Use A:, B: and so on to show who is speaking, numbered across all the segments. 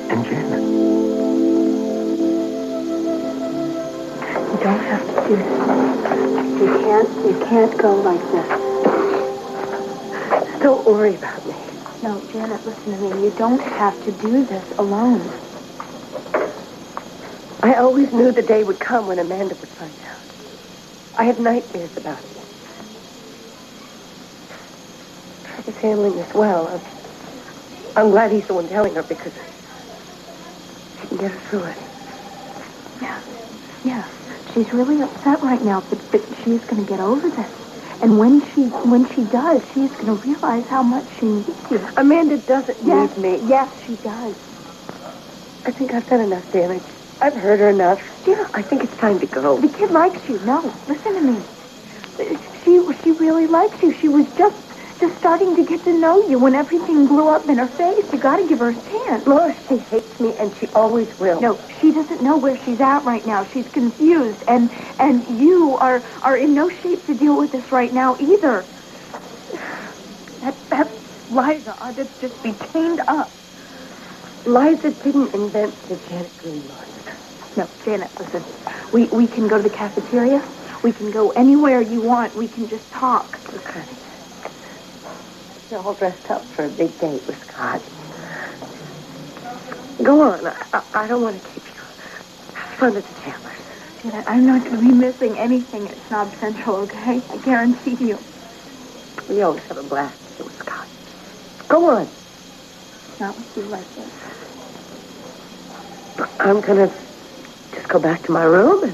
A: and Janet.
B: You don't have to do this. You can't go like this.
C: Don't worry about me.
B: No, Janet, listen to me. You don't have to do this alone.
C: I always knew the day would come when Amanda would find out. I had nightmares about it. Trevor's handling this well. I'm glad he's the one telling her because he can get her through it.
B: Yeah. She's really upset right now, but she's going to get over this. And when she does, she's going to realize how much she needs you.
C: Amanda doesn't need me.
B: Yes, she does.
C: I think I've done enough damage. I've hurt her enough.
B: Janet,
C: I think it's time to go.
B: The kid likes you. No, listen to me. She really likes you. She was just starting to get to know you when everything blew up in her face. You got to give her a chance.
C: Laura, she hates me, and she always will.
B: No, she doesn't know where she's at right now. She's confused, and you are in no shape to deal with this right now either. That Liza ought to just be chained up.
C: Liza didn't invent the Janet Green monster.
B: No, Janet, listen. We can go to the cafeteria. We can go anywhere you want. We can just talk.
C: Okay. You're all dressed up for a big date with Scott. Go on. I don't want to keep you. Have fun at the Chandlers.
B: Janet, I'm not going to be missing anything at Snob Central, okay? I guarantee you.
C: We always have a blast here with Scott. Go on.
B: Not with you like this.
C: I'm going to just go back to my room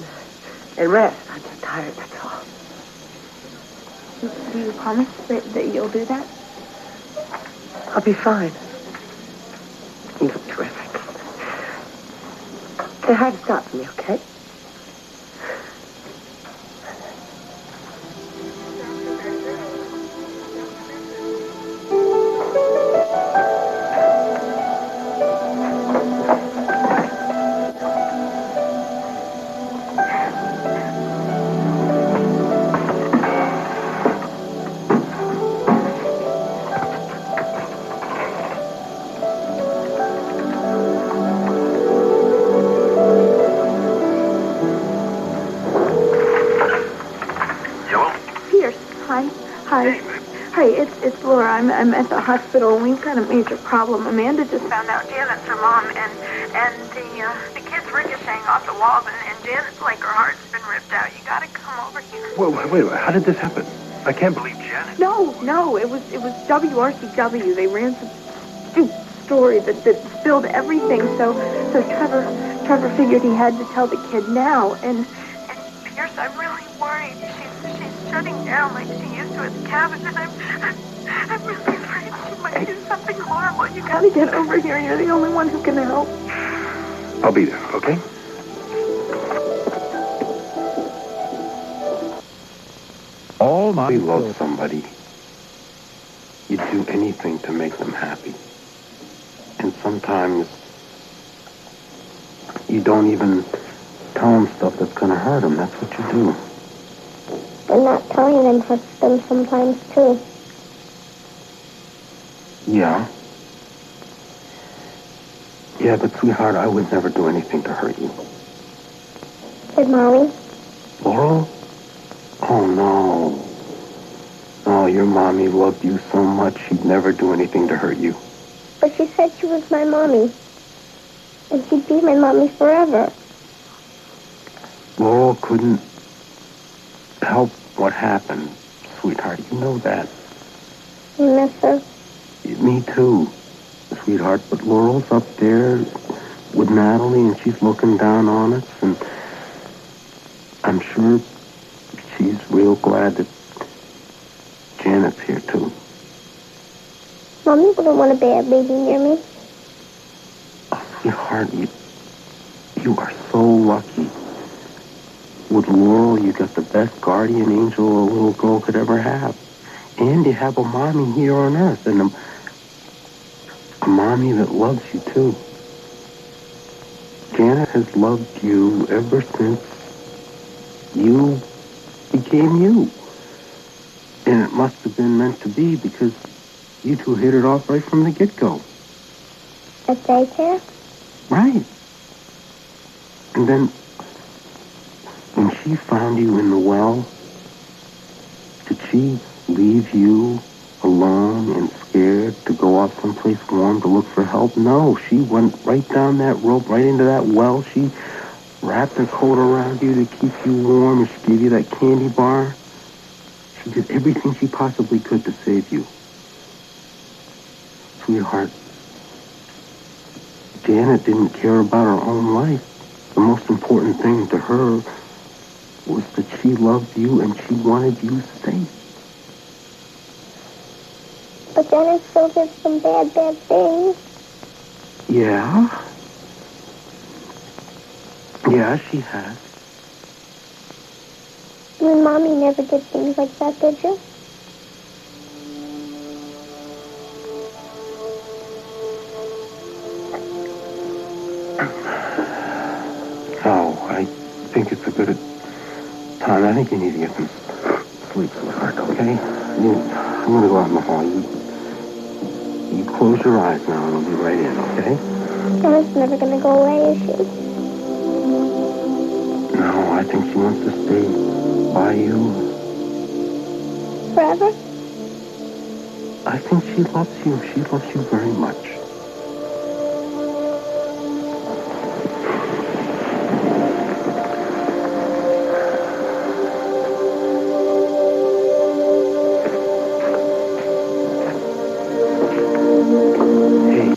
C: and rest. I'm just tired, that's all.
B: Do you promise that you'll do that?
C: I'll be fine. You look terrific. Say hi to Scott for me, okay?
B: It's Laura. I'm at the hospital. We've got a major problem. Amanda just found out Janet's her mom, and the kid's ricocheting off the walls, and Janet's like her heart's been ripped out. You gotta come over here.
A: Well, wait. How did this happen? I can't believe Janet.
B: No. It was WRCW. They ran some stupid story that spilled everything. So Trevor figured he had to tell the kid now. And Pierce, I'm really worried. She's shutting down like she used to at the cabin, and I'm really afraid she might do something horrible. You gotta get over here. You're the only one who can help.
A: I'll be there, okay? All my love somebody, you'd do anything to make them happy. And sometimes you don't even tell them stuff that's going to hurt them. That's what you do.
D: And not telling them hurts them sometimes, too.
A: Yeah. Yeah, but sweetheart, I would never do anything to hurt you.
D: Did Mommy?
A: Laurel? Oh, no. No, your mommy loved you so much she'd never do anything to hurt you.
D: But she said she was my mommy. And she'd be my mommy forever.
A: Laurel couldn't help what happened, sweetheart. You know that.
D: You miss her?
A: Me too, sweetheart. But Laurel's up there with Natalie, and she's looking down on us, and I'm sure she's real glad that Janet's here, too.
D: Mommy wouldn't want a bad baby near me.
A: Oh, sweetheart, you are so lucky. With Laurel, you got the best guardian angel a little girl could ever have. And you have a mommy here on Earth, and a mommy that loves you, too. Janet has loved you ever since you became you. And it must have been meant to be because you two hit it off right from the get-go.
D: At daycare?
A: Right. And then, when she found you in the well, did she leave you alone and scared to go off someplace warm to look for help? No, she went right down that rope, right into that well. She wrapped her coat around you to keep you warm, and she gave you that candy bar. She did everything she possibly could to save you. Sweetheart, Janet didn't care about her own life. The most important thing to her was that she loved you and she wanted you safe.
D: But Janet still did some bad things.
A: Yeah? Yeah, she has.
D: You and Mommy never did things like that, did you?
A: No, I think it's a good time. I think you need to get some sleep, sweetheart, okay? I'm going to go out in the hall. You close your eyes now and I'll be right in, okay?
D: Janet's never gonna go away, is she?
A: No, I think she wants to stay by you.
D: Forever?
A: I think she loves you. She loves you very much.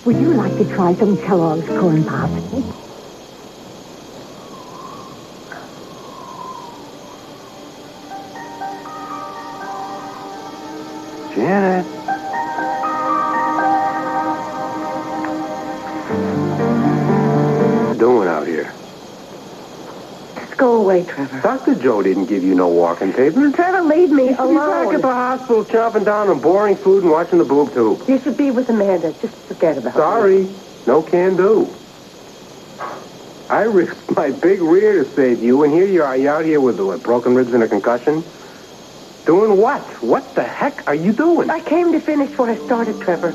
E: Would you like to try some Kellogg's Corn Pops?
A: Janet. What are you doing out here?
C: Just go away, Trevor.
A: Dr. Joe didn't give you no walking paper.
C: Trevor, leave me
A: You should be back at
C: alone.
A: the hospital chomping down on boring food and watching the boob tube.
C: You should be with Amanda. Just forget about it.
A: Sorry, no can do. I risked my big rear to save you, and here you are. You out here with what, broken ribs and a concussion? Doing what? What the heck are you doing?
C: I came to finish what I started, Trevor.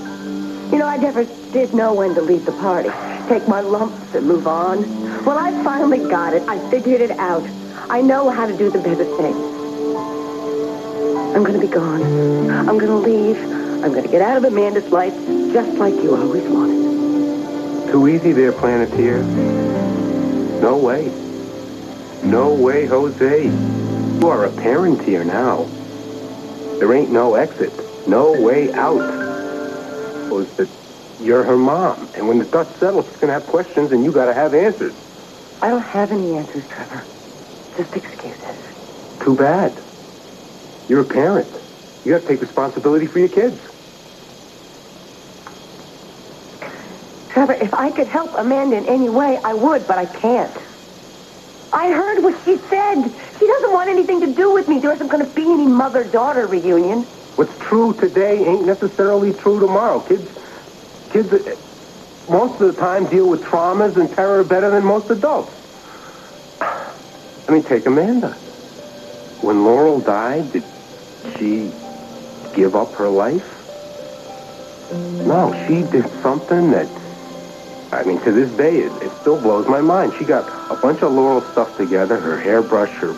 C: You know, I never did know when to leave the party. Take my lumps and move on. Well, I finally got it. I figured it out. I know how to do the better thing. I'm going to be gone. I'm going to leave. I'm going to get out of Amanda's life just like you always wanted.
A: Too easy there, Planeteer. No way. No way, Jose. You are a parent here now. There ain't no exit. No way out. Was that you're her mom. And when the dust settles, she's going to have questions, and you got to have answers.
C: I don't have any answers, Trevor. Just excuses.
A: Too bad. You're a parent. You got to take responsibility for your kids.
C: Trevor, if I could help Amanda in any way, I would, but I can't. I heard what she said. She doesn't want anything to do with me. There isn't going to be any mother-daughter reunion.
A: What's true today ain't necessarily true tomorrow. Kids, most of the time deal with traumas and terror better than most adults. I mean, take Amanda. When Laurel died, did she give up her life? No, she did something that, I mean, to this day, it still blows my mind. She got a bunch of Laurel stuff together, her hairbrush, her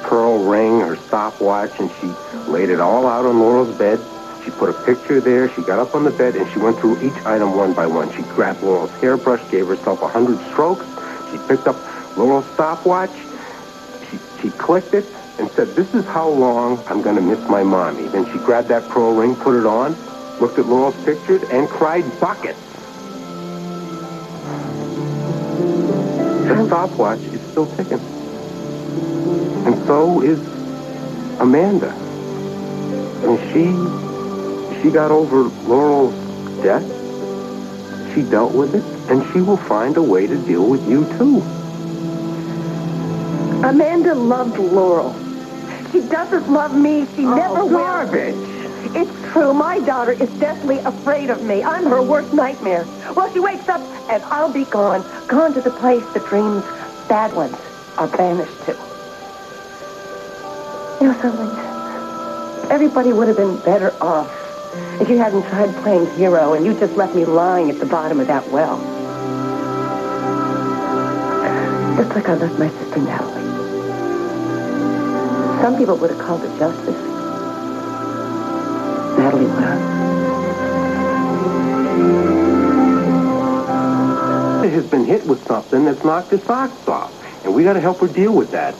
A: pearl ring, her stopwatch, and she laid it all out on Laurel's bed. She put a picture there. She got up on the bed, and she went through each item one by one. She grabbed Laurel's hairbrush, gave herself 100 strokes. She picked up Laurel's stopwatch. She clicked it and said, "This is how long I'm going to miss my mommy." Then she grabbed that pearl ring, put it on, looked at Laurel's pictures, and cried buckets. The stopwatch is still ticking. And so is Amanda. And she got over Laurel's death. She dealt with it, and she will find a way to deal with you, too.
C: Amanda loved Laurel. She doesn't love me. She never will.
A: Garbage.
C: It's true. My daughter is deathly afraid of me. I'm her worst nightmare. Well, she wakes up, and I'll be gone. Gone to the place the dreams, bad ones, are banished to. You know something? Everybody would have been better off if you hadn't tried playing hero and you just left me lying at the bottom of that well. Just like I left my sister Natalie. Some people would have called it justice. Natalie
F: has been hit with something that's knocked her socks off. And we got to help her deal with that.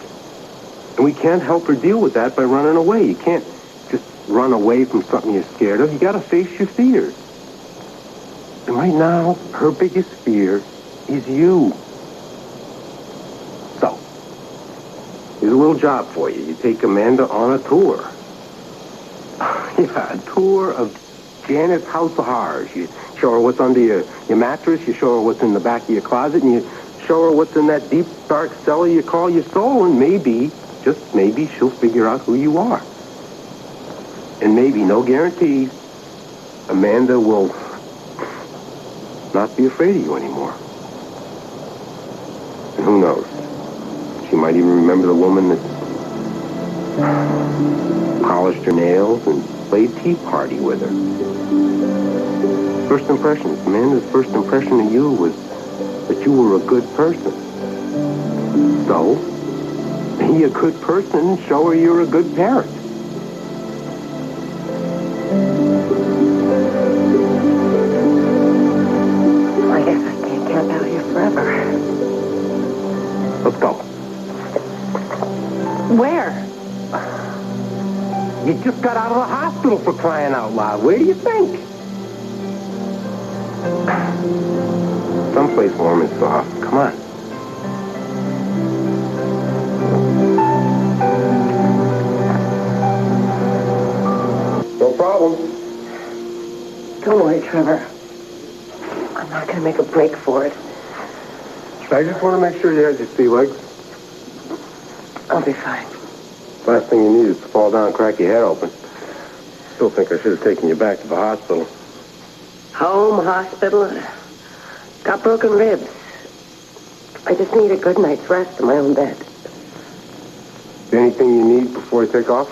F: And we can't help her deal with that by running away. You can't just run away from something you're scared of. You got to face your fears. And right now, her biggest fear is you. So, here's a little job for you. You take Amanda on a tour. Yeah, a tour of Janet's house of horrors. You show her what's under your mattress. You show her what's in the back of your closet. And you show her what's in that deep, dark cellar you call your soul. And maybe, just maybe, she'll figure out who you are. And maybe, no guarantees, Amanda will not be afraid of you anymore. And who knows? She might even remember the woman that polished her nails and played tea party with her. First impressions. Amanda's first impression of you was that you were a good person. So, be a good person and show her you're a good parent.
C: I guess I can't camp out here forever.
F: Let's go.
C: Where?
F: You just got out of the hospital, for crying out loud. Where do you think? Someplace warm and soft. Come on. No problem.
C: Don't worry, Trevor. I'm not going to make a break for it.
F: I just want to make sure you had your sea legs.
C: I'll be fine.
F: Last thing you need is to fall down and crack your head open. Still think I should have taken you back to the hospital.
C: Home, hospital, got broken ribs. I just need a good night's rest in my own bed.
F: Anything you need before I take off?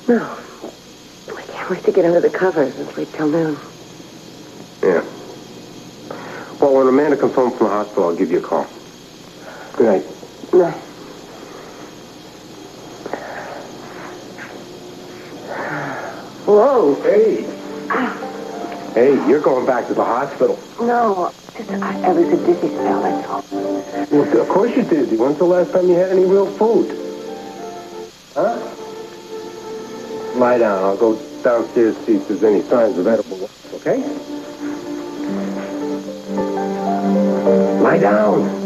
C: No. I can't wait to get under the covers and sleep till noon.
F: Yeah. Well, when Amanda comes home from the hospital, I'll give you a call. Good night.
C: No. Whoa.
F: Hey. Hey, you're going back to the hospital.
C: No, just I was a dizzy spell, that's all.
F: Well, of course you're dizzy. When's the last time you had any real food? Huh? Lie down. I'll go downstairs to see if there's any signs of edible life, okay? Lie down.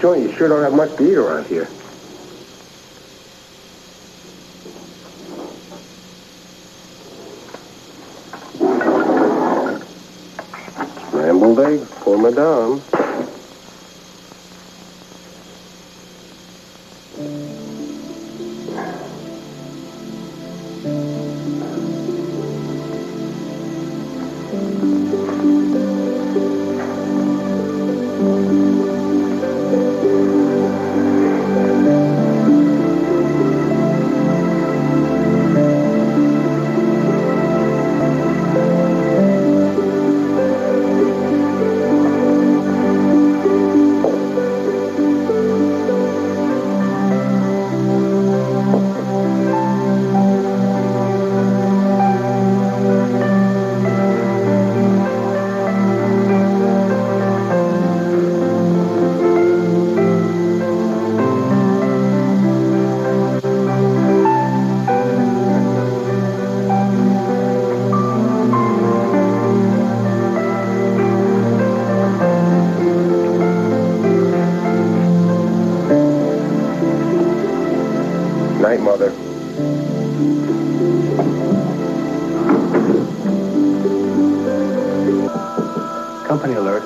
F: Joint, you sure don't have much to eat around here. Scrambled eggs for Madame. Night, Mother. Company alert.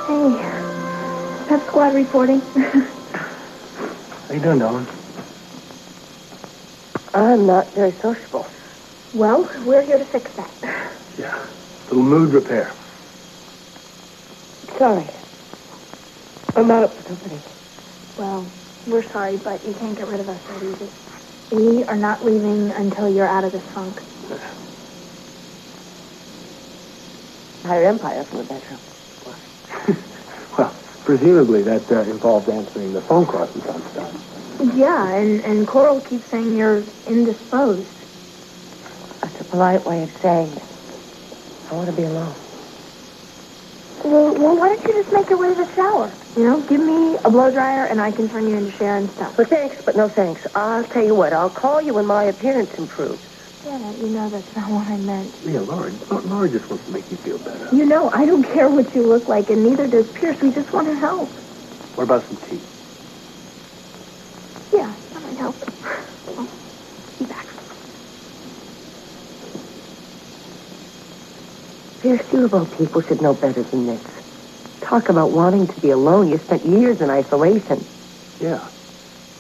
B: Hey, Pep Squad reporting.
F: How you doing, Nolan?
C: I'm not very sociable.
B: Well, we're here to fix that.
F: Yeah. Little mood repair.
C: Sorry. I'm not up for company.
B: Well, We're sorry, but you can't get rid of us that easy. We are not leaving until you're out of this funk.
C: Higher empire from the bedroom.
F: Well, presumably that involved answering the phone calls from time to time.
B: Yeah, and Coral keeps saying you're indisposed.
C: That's a polite way of saying it. I want to be alone.
B: Well, why don't you just make your way to the shower? You know, give me a blow dryer and I can turn you into Sharon stuff.
C: Well, thanks, but no thanks. I'll tell you what, I'll call you when my appearance improves.
B: Janet, you know that's not what I meant.
F: Yeah, Laura just wants to make you feel better.
B: You know, I don't care what you look like, and neither does Pierce. We just want to help.
F: What about some tea?
B: Yeah, that might help. Well, be back.
C: Pierce, you of all people should know better than this. Talk about wanting to be alone. You spent years in isolation.
F: Yeah.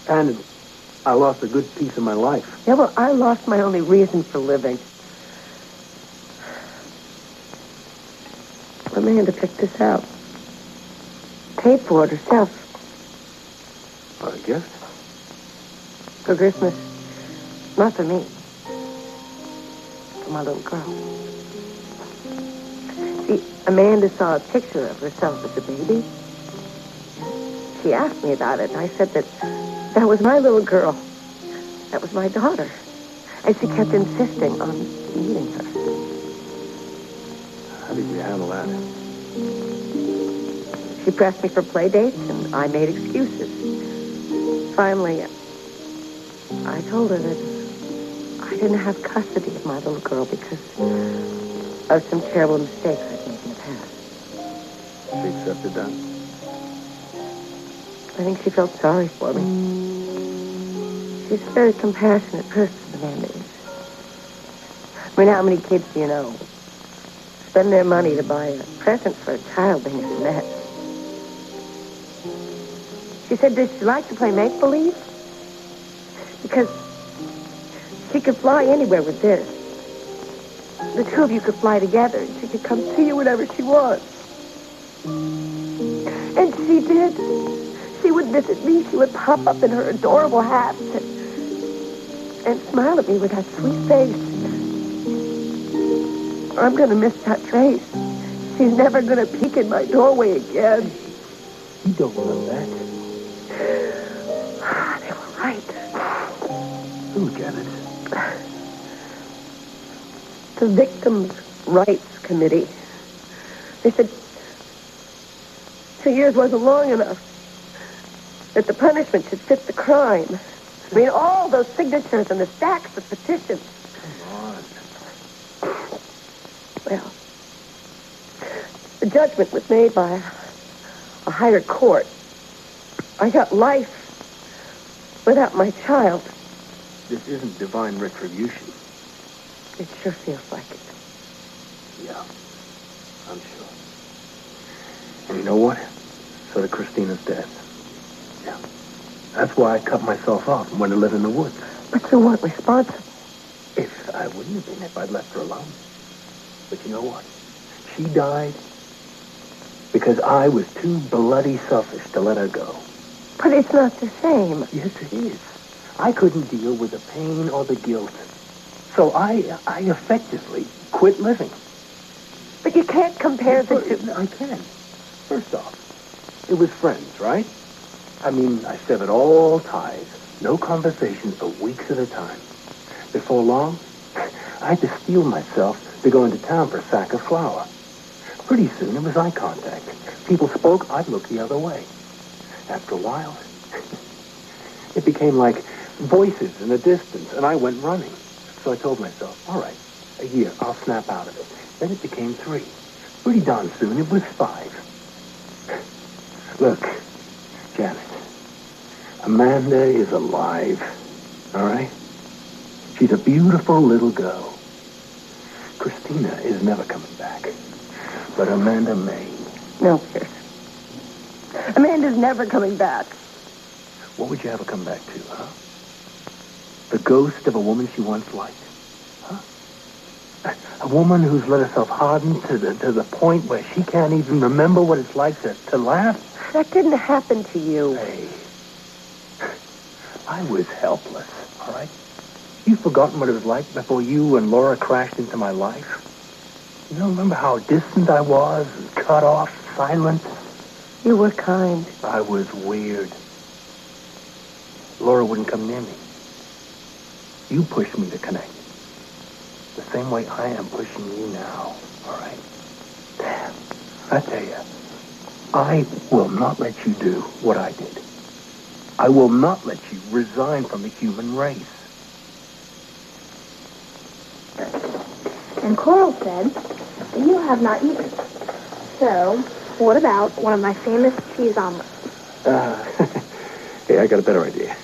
F: And I lost a good piece of my life.
C: Yeah, well, I lost my only reason for living. Amanda picked this out. Paid for it herself.
F: What, a gift?
C: For Christmas. Not for me. For my little girl. See, Amanda saw a picture of herself as a baby. She asked me about it, and I said that was my little girl. That was my daughter. And she kept insisting on meeting her.
F: How did you handle that?
C: She pressed me for play dates, and I made excuses. Finally, I told her that I didn't have custody of my little girl because of some terrible mistakes I'd made in the past.
F: She accepted that?
C: I think she felt sorry for me. She's a very compassionate person, Amanda is. I mean, how many kids do you know spend their money to buy a present for a child they never met? She said, does she like to play make-believe? Because she could fly anywhere with this. The two of you could fly together, and she could come see you whenever she wants. And she did. She would visit me. She would pop up in her adorable hat and smile at me with that sweet face. I'm going to miss that face. She's never going to peek in my doorway again.
F: You don't know that.
C: They were right.
F: Who, Janet?
C: The Victims' Rights Committee. They said 2 years wasn't long enough. That the punishment should fit the crime. I mean, all those signatures and the stacks of petitions.
F: Come on.
C: Well, the judgment was made by a higher court. I got life without my child.
F: This isn't divine retribution.
C: It sure feels like it.
F: Yeah, I'm sure. And you know what? So did Christina's dad. Yeah. That's why I cut myself off and went to live in the woods.
C: But you weren't responsible.
F: If I wouldn't have been if I'd left her alone. But you know what? She died because I was too bloody selfish to let her go.
C: But it's not the same.
F: Yes, it is. I couldn't deal with the pain or the guilt. So I effectively quit living.
C: But you can't compare the two.
F: I can. First off, it was friends, right? I mean, I severed all ties. No conversations for weeks at a time. Before long, I had to steel myself to go into town for a sack of flour. Pretty soon, it was eye contact. People spoke, I'd look the other way. After a while, it became like voices in the distance, and I went running. So I told myself, all right, a year, I'll snap out of it. Then it became 3. Pretty darn soon, it was 5. Look, Janet, Amanda is alive, all right? She's a beautiful little girl. Christina is never coming back, but Amanda may.
C: No, Pierce. Amanda's never coming back.
F: What would you have her come back to, huh? The ghost of a woman she once liked, huh? A woman who's let herself harden to the point where she can't even remember what it's like to laugh?
C: That didn't happen to you.
F: Hey,
G: I was helpless, all right? You've forgotten what it was like before you and Laura crashed into my life? You don't remember how distant I was, cut off, silent?
C: You were kind.
G: I was weird. Laura wouldn't come near me. You pushed me to connect. The same way I am pushing you now, all right? I tell you, I will not let you do what I did. I will not let you resign from the human race.
B: And Coral said that you have not either. So, what about one of my famous cheese omelets?
G: Hey, I got a better idea.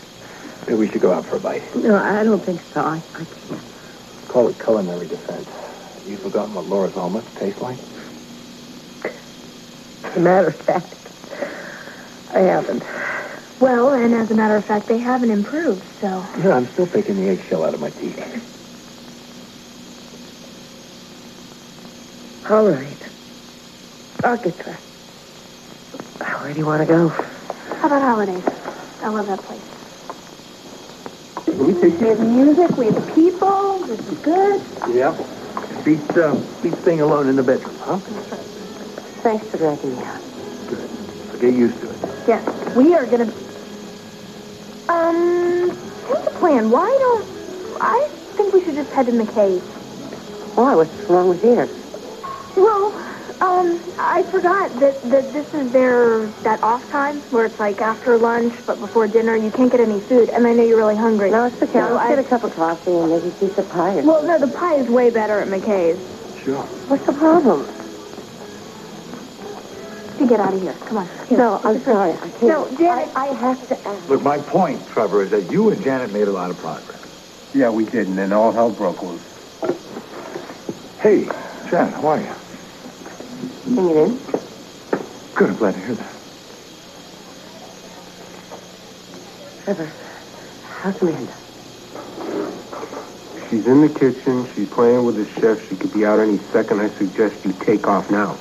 G: Maybe we should go out for a bite.
C: No, I don't think so. I can't.
G: Call it culinary defense. You've forgotten what Laura's omelets taste like?
C: As a matter of fact, I haven't.
B: Well, and as a matter of fact, they haven't improved, so...
G: Yeah, I'm still picking the eggshell out of my teeth.
C: All right. I'll get dressed. Where do you want to go?
B: How about Holidays? I love that place.
G: Let me take
B: We have music, we have people, this is good.
G: Yeah. Beats staying alone in the bedroom, huh?
C: Thanks for dragging me out.
G: Good. So get used to it.
B: Yes, we are gonna... here's the plan. Why don't... I think we should just head to McKay's.
C: Why? What's wrong with here?
B: Well, I forgot that this is that off time where it's like after lunch but before dinner. You can't get any food, and I know you're really hungry.
C: No, it's okay.
B: So
C: I'll get a cup of coffee and maybe a piece of pie.
B: Well, no, the pie is way better at McKay's.
G: Sure.
C: What's the problem?
B: To get out of here. Come on. Here.
C: No, I'm sorry. I can't.
B: No, Janet.
C: I have to ask.
H: Look, my point, Trevor, is that you and Janet made a lot of progress.
F: Yeah, we did, and then all hell broke loose.
H: Hey, Janet, how are you?
C: Bring it in.
H: Good, I'm glad to hear that.
C: Trevor, how's Amanda?
F: She's in the kitchen. She's playing with the chef. She could be out any second. I suggest you take off now.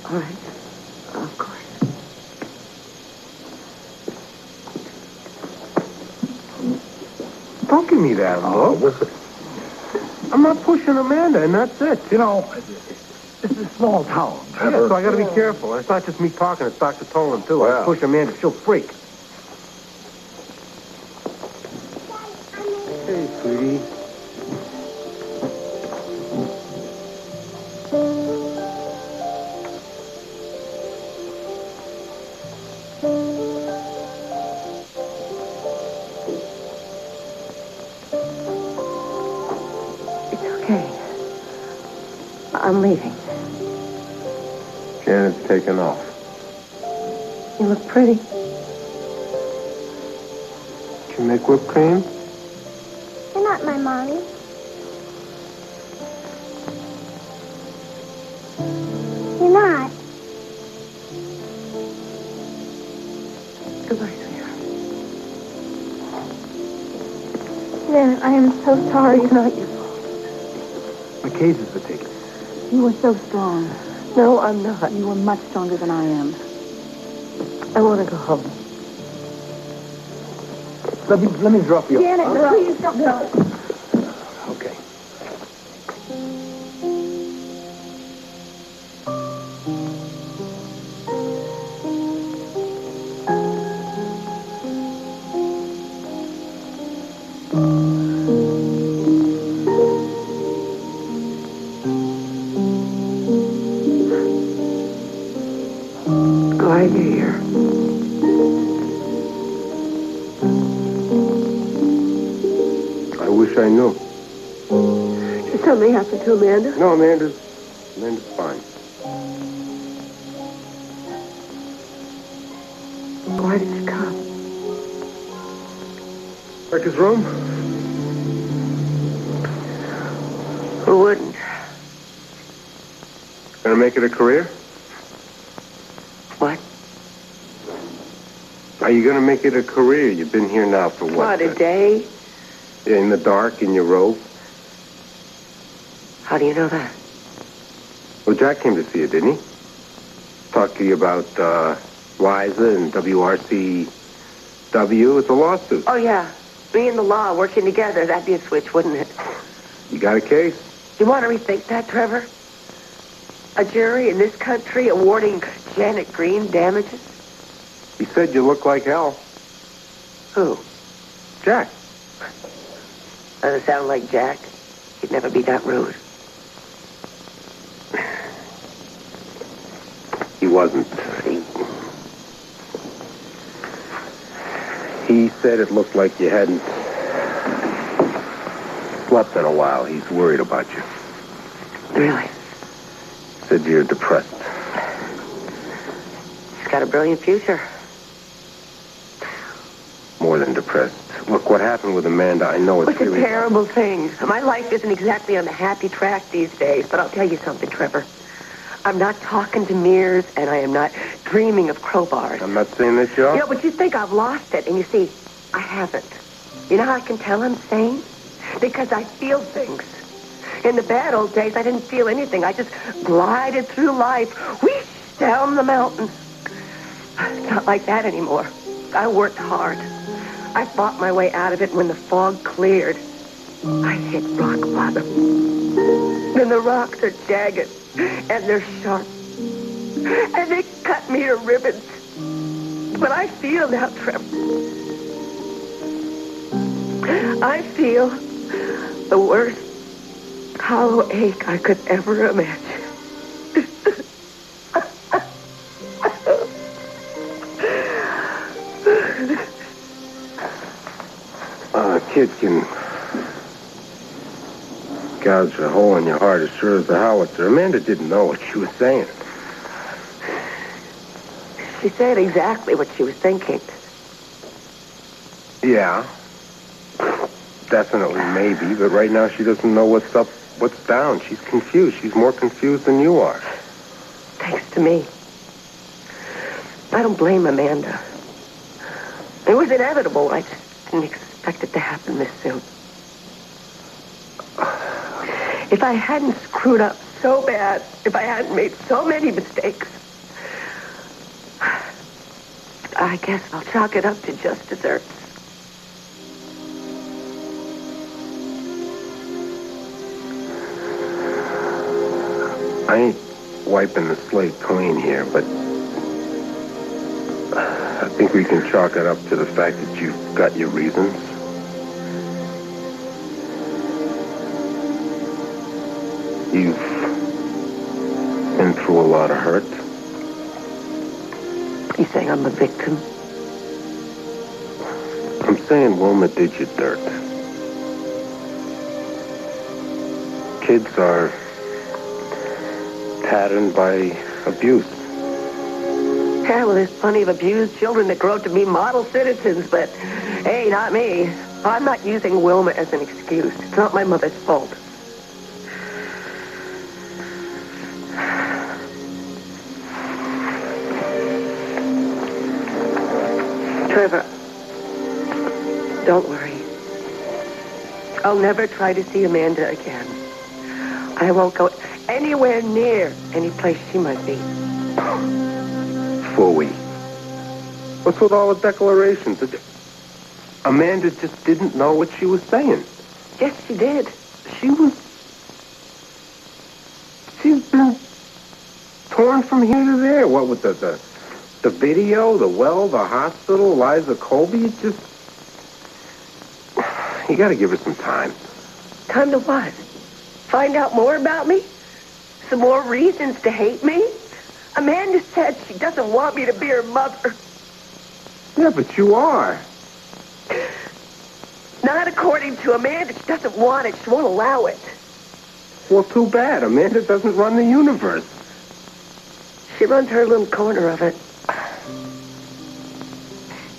C: All right. Of course.
F: Don't give me that look. I'm not pushing Amanda, and that's it.
H: You know, this is a small town, Trevor.
F: Yeah, so I got to be careful. And it's not just me talking. It's Dr. Tolan, too.
H: Well.
F: I push Amanda. She'll freak. Hey, sweetie.
C: I'm leaving.
F: Janet's taking off.
C: You look pretty.
F: Did you make whipped cream?
D: You're not my mommy. You're not.
C: Goodbye, sweetheart.
B: Janet, I am so sorry.
C: It's not your fault.
G: McKay's is the ticket.
E: You were so strong.
C: No, I'm not.
E: You were much stronger than I am.
C: I want to go home.
G: Let me drop you off.
B: Janet, please don't go.
G: Okay.
C: Glad you're here.
F: I wish I knew.
C: Did something happen to Amanda?
F: No, Amanda's fine.
C: Why did you come?
F: Rebecca's room?
C: Who wouldn't?
F: Gonna make it a career?
C: What?
F: Are you gonna make it a career? You've been here now for what?
C: What, a day?
F: In the dark, in your robe?
C: How do you know that?
F: Well, Jack came to see you, didn't he? Talk to you about, Liza and WRCW. It's a lawsuit.
C: Oh, yeah. Me and the law working together. That'd be a switch, wouldn't it?
F: You got a case?
C: You want to rethink that, Trevor? A jury in this country awarding Janet Green damages?
F: He said you look like hell.
C: Who?
F: Jack.
C: Doesn't sound like Jack. He'd never be that rude.
F: He wasn't. He said it looked like you hadn't slept in a while. He's worried about you.
C: Really?
F: Said you're depressed.
C: He's got a brilliant future.
F: More than depressed. Look, what happened with Amanda, I know it's
C: It's a
F: really...
C: terrible thing. My life isn't exactly on the happy track these days, but I'll tell you something, Trevor. I'm not talking to mirrors, and I am not dreaming of crowbars.
F: I'm not saying that you are.
C: You know, but you think I've lost it, and you see, I haven't. You know how I can tell I'm sane? Because I feel things. In the bad old days, I didn't feel anything. I just glided through life, whoosh, down the mountain. It's not like that anymore. I worked hard. I fought my way out of it. When the fog cleared, I hit rock bottom. And the rocks are jagged, and they're sharp. And they cut me to ribbons. But I feel now, Trevor. I feel the worst hollow ache I could ever imagine.
F: A kid can gouge a hole in your heart as sure as the howitzer. Amanda didn't know what she was saying.
C: She said exactly what she was thinking.
F: Yeah. Definitely, maybe, but right now she doesn't know what's up, what's down. She's confused. She's more confused than you are.
C: Thanks to me. I don't blame Amanda. It was inevitable. I just didn't expect it to happen this soon. If I hadn't screwed up so bad, if I hadn't made so many mistakes, I guess I'll chalk it up to just desserts.
F: I ain't wiping the slate clean here, but I think we can chalk it up to the fact that you've got your reasons. You've been through a lot of hurt.
C: You saying I'm a victim?
F: I'm saying Wilma did you dirt. Kids are patterned by abuse.
C: Yeah, well, there's plenty of abused children that grow up to be model citizens, but hey, not me. I'm not using Wilma as an excuse. It's not my mother's fault. Trevor, don't worry. I'll never try to see Amanda again. I won't go anywhere near any place she might be.
F: Phooey. What's with all the declarations? Amanda just didn't know what she was saying.
C: Yes, she did.
F: She's been torn from here to there. What with the video, the well, the hospital, Liza Colby, you gotta give her some time.
C: Time to what? Find out more about me? Some more reasons to hate me? Amanda said she doesn't want me to be her mother.
F: Yeah, but you are.
C: Not according to Amanda. She doesn't want it. She won't allow it.
F: Well, too bad. Amanda doesn't run the universe.
C: She runs her little corner of it.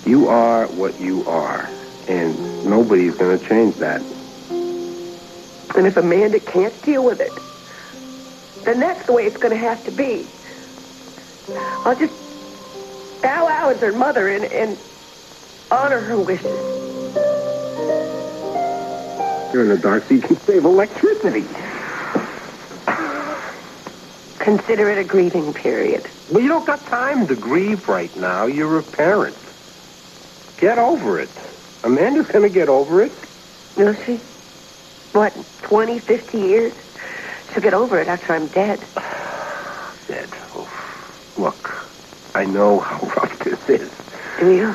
F: You are what you are, and nobody's going to change that.
C: And if Amanda can't deal with it, then that's the way it's going to have to be. I'll just bow out as her mother and honor her wishes.
F: You're in the dark so you can save electricity.
C: consider it a grieving period.
F: Well, you don't got time to grieve right now. You're a parent. Get over it. Amanda's going to get over it.
C: Will she? What, 20, 50 years? She'll get over it after I'm dead.
F: Dead. Oh, look, I know how rough this is.
C: Do you?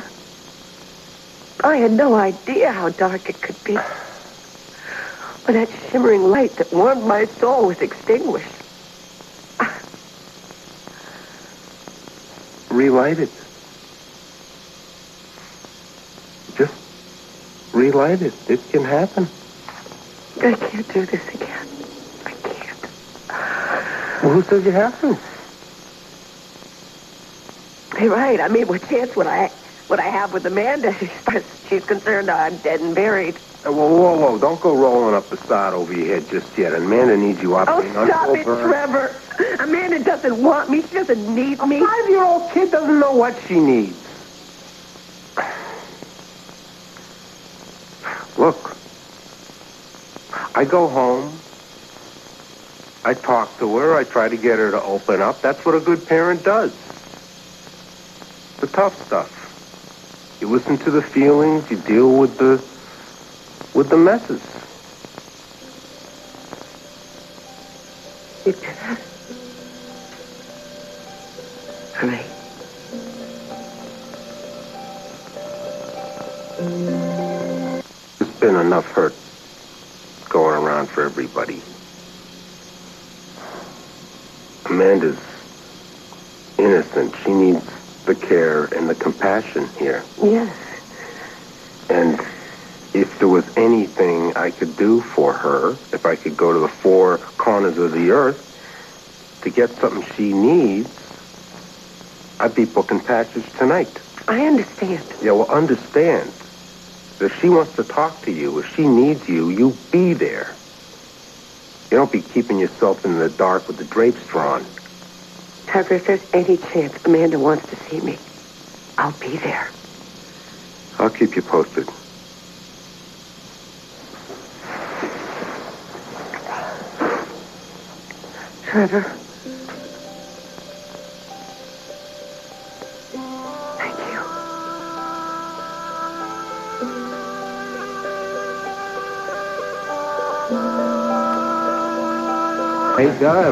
C: I had no idea how dark it could be. When that shimmering light that warmed my soul was extinguished.
F: Relight it. Just relight it. It can happen.
C: I can't do this again. I can't.
F: Well, who says you have to?
C: You're right. I mean, what chance would I have with Amanda? As far as she's concerned, I'm dead and buried.
F: Whoa. Don't go rolling up the sod over your head just yet. Amanda needs you
C: Oh,
F: operating
C: stop it,
F: over.
C: Trevor. Amanda doesn't want me. She doesn't need me.
F: A 5-year-old kid doesn't know what she needs. Look, I go home. I talk to her. I try to get her to open up. That's what a good parent does. The tough stuff. You listen to the feelings. You deal with the messes.
C: You do that? For me.
F: There's been enough hurt going around for everybody. Amanda's innocent. She needs the care and the compassion here.
C: Yes.
F: And if there was anything I could do for her, if I could go to the four corners of the earth to get something she needs, I'd be booking passage tonight.
C: I understand.
F: Yeah, well, understand. If she wants to talk to you, if she needs you, you be there. You don't be keeping yourself in the dark with the drapes drawn.
C: Trevor, if there's any chance Amanda wants to see me, I'll be there.
F: I'll keep you posted.
C: Trevor. Thank you.
F: Hey, God.